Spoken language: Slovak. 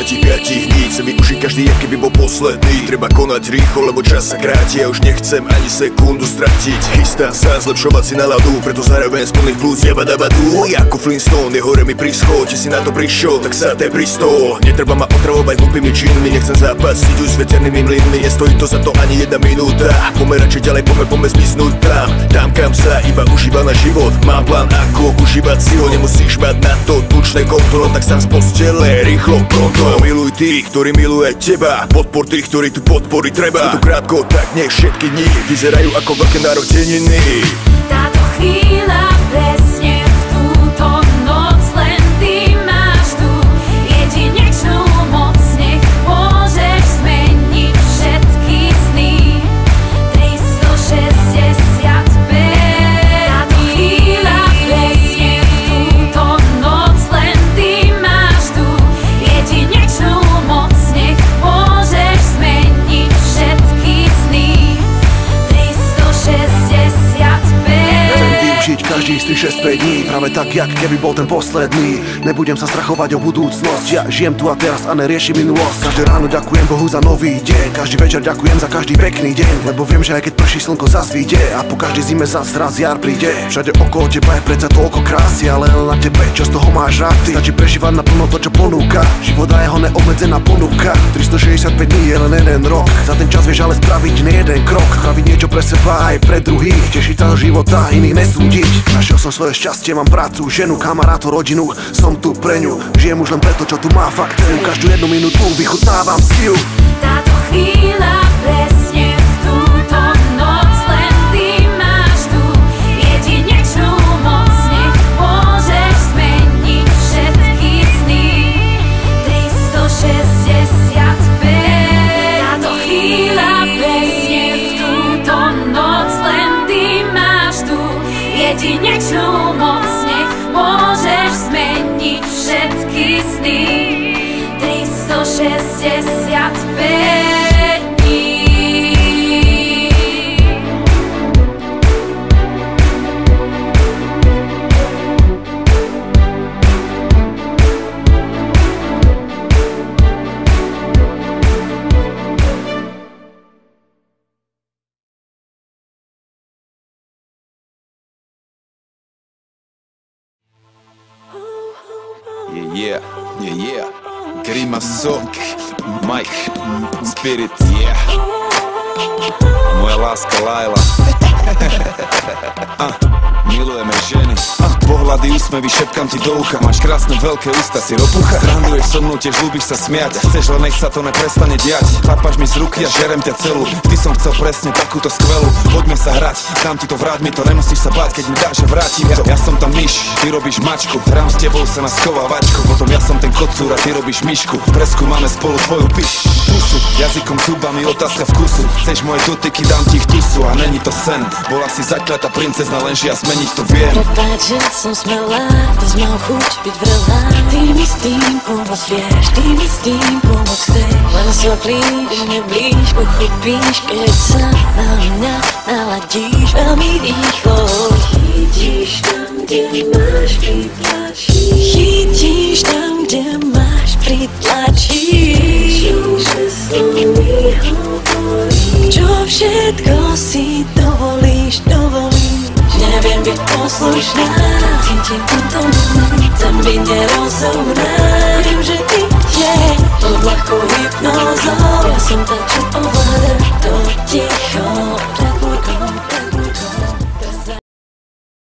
25 dní chcem využiť každý, aký by bol posledný. Treba konať rýchlo, lebo čas sa kráti. Ja už nechcem ani sekundu stratiť. Chystám sa zlepšovať si náladu, preto zároveň z plných plus jabadabadu. Ako Flintstone, je hore mi prischod. Či si na to prišiel, tak sa té pristol. Netreba ma otravovať hlupými činmi, nechcem zápasiť už s veternými mlynmi. Nestojí to za to ani jedna minúta. Poďme radšej ďalej, poďme zmiznúť tam kam sa iba užíva na život. Mám plán, ako užívať si ho. Nemusíš mať na to tučné konto, tak sám z postele, rýchlo, pronto. Miluj tých, ktorí miluje teba, podpor tých, ktorí tu podpory treba. Je to krátko, tak nech všetky dni vyzerajú ako veľké narodeniny. Táto chvíľa presne v túto noc, len ty máš tú jedinečnú moc. Nech môžeš zmeniť všetky sny. 365. Táto chvíľa presne v túto noc, len ty máš tú jedinečnú moc. Nech môžeš zmeniť všetky sny. 365. Každý z tých 6-5 dní, práve tak, jak keby bol ten posledný. Nebudem sa strachovať o budúcnosť, ja žijem tu a teraz a neriešim minulosť. Každé ráno ďakujem Bohu za nový deň, každý večer ďakujem za každý pekný deň. Lebo viem, že aj keď prší slnko zasvíte a po každej zime zas raz jar príde. Všade okolo teba je predsa toľko krásy, ale len na tebe, čo z toho máš rád ty. Stačí prežívať naplno to, čo ponúka, život a jeho neobmedzená ponuka. 365 dní je len jeden rok, za ten čas vieš ale spraviť nie jeden krok. Spraviť niečo pre seba aj pre druhých, tešiť sa do života, iných nesúdiť. Našiel som svoje šťastie, mám prácu, ženu, kamarátov, rodinu. Som tu pre ňu, žijem už len preto, čo tu má fakt cenu. Každú jednu minútu vychutnávam si ju. Táto chvíľa presne v túto noc, len ty máš tú jedinečnú moc. Nech môžeš zmeniť všetky sny. 365. Táto chvíľa presne v túto noc, len ty máš tú jedinečnú moc. Nech môžeš zmeniť všetky sny. 365 dní. Yeah, Grimaso, Mike, Spirit, yeah. Moja láska Laila. Milujeme ženy, pohľady, úsmevy, šepkám ti do ucha. Máš krásne veľké ústa, si ropucha. Sranduješ so mnou, tiež ľúbiš sa smiať. Chceš, len nech sa to neprestane diať. Chlapáš mi z ruky a žerem ťa celú. Ty som chcel presne takúto skvelú. Poďme sa hrať, dám ti to, vráť mi to. Nemusíš sa báť, keď mi dáš, že vrátim to. Ja som tam myš, ty robíš mačku. Hrám s tebou sa na schovávačku. Potom ja som ten kocúr a ty robíš myšku. Preskúmame spolu tvoju pusu. Jazykom, zubami, otázka vkusu. Chceš moje dotyky, dám ti ich tusu. A není to sen, bola si zakletá princezna, lenže ja zmeniť to viem. Prepáč, že som smelá, dnes mám chuť byť vrelá. Ty mi s tým pomôcť vieš, ty mi s tým pomôcť chceš. Len sa príď, neblíž, pochopíš, keď sa na mňa naladíš veľmi rýchlo. Chytíš tam, kde máš pritlačiť. Chytíš tam, kde máš pritlačiť. Čo slovy hovoríš, čo všetko si dovolíš. Neviem byť poslušná, cítim to, chcem byť nerozumná. Viem, že ty je pod ľahkou hypnózou. Ja som tá, čo ovláda to ticho.